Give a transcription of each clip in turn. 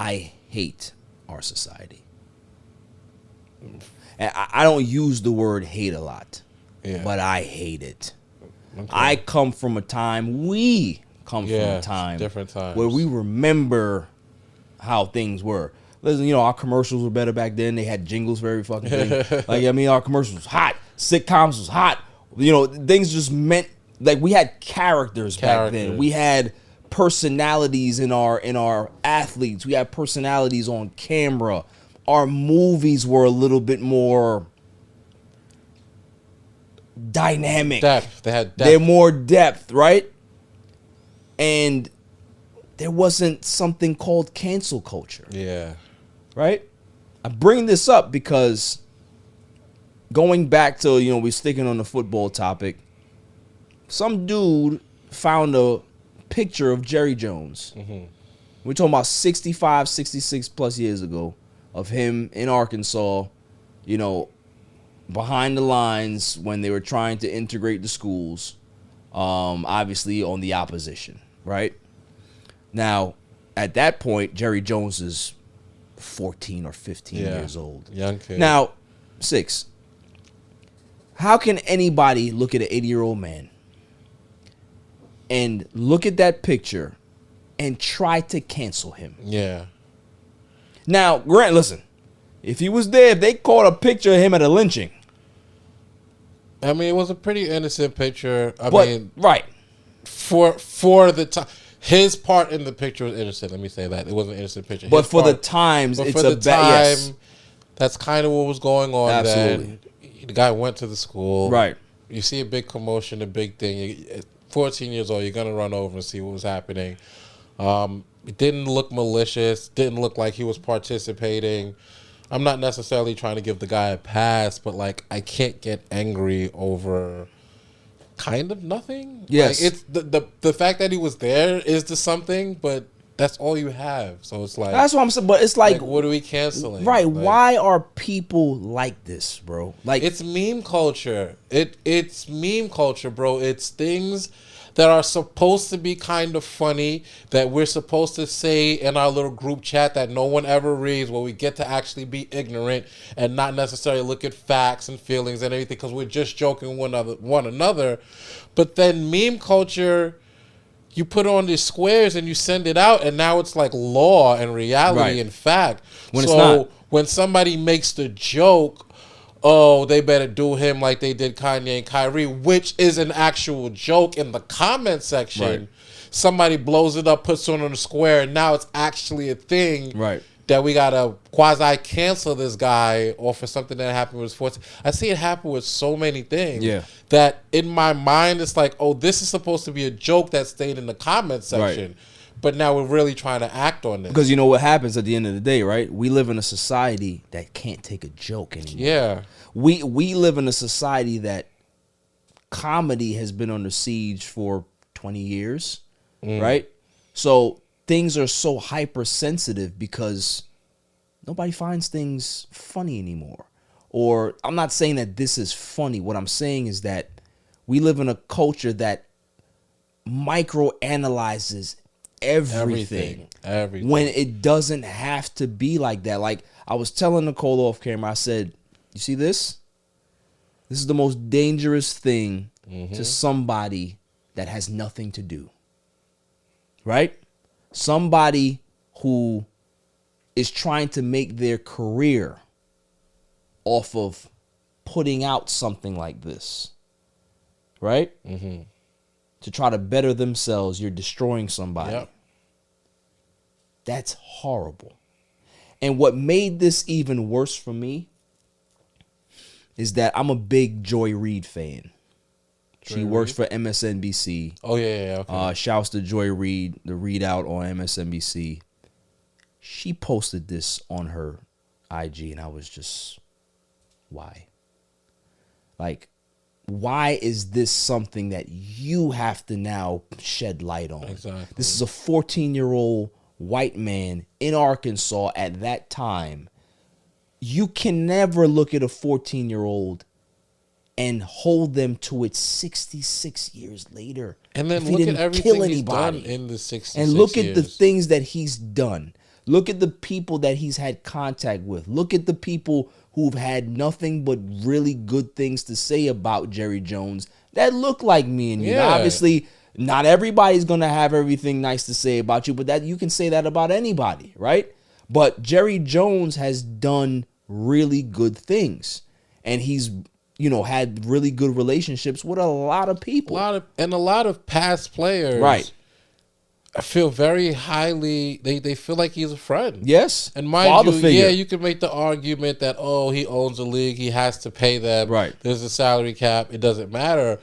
I hate our society. And I don't use the word hate a lot, but I hate it. Okay. I come from a time, we come from a time, different times, where we remember how things were. Listen, you know, our commercials were better back then. They had jingles for every fucking thing. Like, I mean, our commercials was hot. Sitcoms was hot. You know, things just meant, like, we had characters back then. We had personalities in our athletes. We had personalities on camera. Our movies were a little bit more dynamic. Depth. They had depth. They're more depth, right? And there wasn't something called cancel culture. Yeah. Right? I bring this up because going back to, you know, we're sticking on the football topic. Some dude found a picture of Jerry Jones. Mm-hmm. We're talking about 65, 66 plus years ago of him in Arkansas, you know, behind the lines when they were trying to integrate the schools, obviously on the opposition, right? Now, at that point, Jerry Jones is 14 or 15 years old. Young kid. Now, 6, how can anybody look at an 80-year-old man and look at that picture and try to cancel him? Yeah. Now, Grant, listen, if he was there, if they caught a picture of him at a lynching. I mean, it was a pretty innocent picture. I mean, right. For the time. His part in the picture was innocent. Let me say that. It was an innocent picture. But for the times, it's a bad. Yes. That's kind of what was going on. Absolutely. Then. The guy went to the school. Right. You see a big commotion, a big thing. 14 years old, you're going to run over and see what was happening. It didn't look malicious. Didn't look like he was participating. I'm not necessarily trying to give the guy a pass, but, like, I can't get angry over kind of nothing. Yes. Like, it's the fact that he was there is the something, but that's all you have. So it's like, that's what I'm saying. But it's like what are we canceling? Right. Like, why are people like this, bro? Like, it's meme culture. It's meme culture, bro. It's things that are supposed to be kind of funny, that we're supposed to say in our little group chat that no one ever reads, where we get to actually be ignorant and not necessarily look at facts and feelings and everything because we're just joking one another. But then meme culture, you put on these squares and you send it out, and now it's like law and reality and fact. When it's not. When somebody makes the joke, oh, they better do him like they did Kanye and Kyrie, which is an actual joke in the comment section. Right. Somebody blows it up, puts it on the square, and now it's actually a thing. Right. That we gotta quasi-cancel this guy or for something that happened with sports. I see it happen with so many things. Yeah. That in my mind, it's like, oh, this is supposed to be a joke that stayed in the comment section. Right. But now we're really trying to act on this. Because you know what happens at the end of the day, right? We live in a society that can't take a joke anymore. Yeah. We live in a society that comedy has been under siege for 20 years, right? So things are so hypersensitive because nobody finds things funny anymore. Or I'm not saying that this is funny. What I'm saying is that we live in a culture that microanalyzes everything when it doesn't have to be like that. Like I was telling Nicole off camera, I said, you see this? This is the most dangerous thing to somebody that has nothing to do. Right? Somebody who is trying to make their career off of putting out something like this. Right? To try to better themselves, you're destroying somebody. Yep. That's horrible. And what made this even worse for me is that I'm a big Joy Reid fan. She works for MSNBC. Oh, yeah. Okay. Shouts to Joy Reid, the readout on MSNBC. She posted this on her IG, and I was just, why? Like, why is this something that you have to now shed light on? Exactly. This is a 14-year-old white man in Arkansas at that time. You can never look at a 14-year-old and hold them to it 66 years later. And then look at everything he's done in the 66 And look years. at the things that he's done. Look at the people that he's had contact with. Look at the people who've had nothing but really good things to say about Jerry Jones that look like me and you. Now, obviously, not everybody's going to have everything nice to say about you, but that you can say that about anybody, right? But Jerry Jones has done really good things, and he's, you know, had really good relationships with a lot of people. A lot of past players. Right. I feel very highly. They feel like he's a friend. Yes. And mind Father you, figure. yeah, you can make the argument that, oh, he owns the league, he has to pay them. Right. There's a salary cap. It doesn't matter.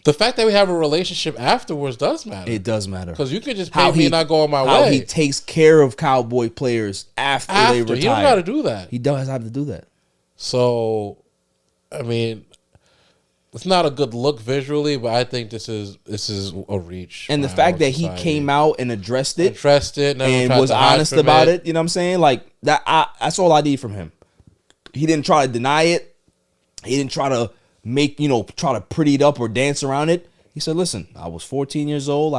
The fact that we have a relationship afterwards does matter. It does matter. Because you can just pay me and not go on my way. How he takes care of Cowboy players after they retire. He don't got to do that. He does have to do that. So, I mean, it's not a good look visually, but I think this is a reach. And the fact that he came out and addressed it and was honest about it, you know what I'm saying? Like that, that's all I need from him. He didn't try to deny it. He didn't try to try to pretty it up or dance around it. He said, "Listen, I was 14 years old.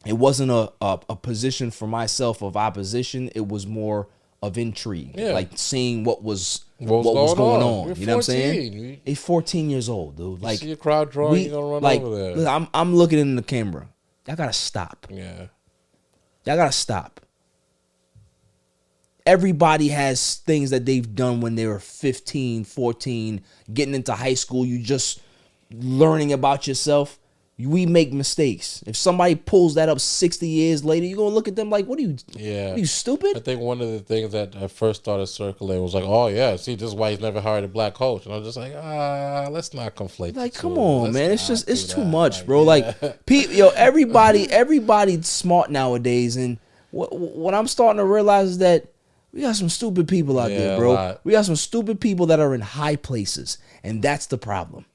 It wasn't a position for myself of opposition. It was more of intrigue, like seeing what was going on. You know what I'm saying? He's 14 years old, dude. Like, see a crowd drawing, you're gonna run over there. Listen, I'm looking in the camera. Y'all gotta stop. Yeah, y'all gotta stop. Everybody has things that they've done when they were 15, 14, getting into high school. You just learning about yourself. We make mistakes. If somebody pulls that up 60 years later, you're going to look at them like, what are you stupid? I think one of the things that I first started circulating was like, oh, yeah, see, this is why he's never hired a black coach. And I was just like, let's not conflate. Like, come on, man. It's too much, bro. Like, everybody's smart nowadays. And what I'm starting to realize is that we got some stupid people out there, bro. We got some stupid people that are in high places. And that's the problem.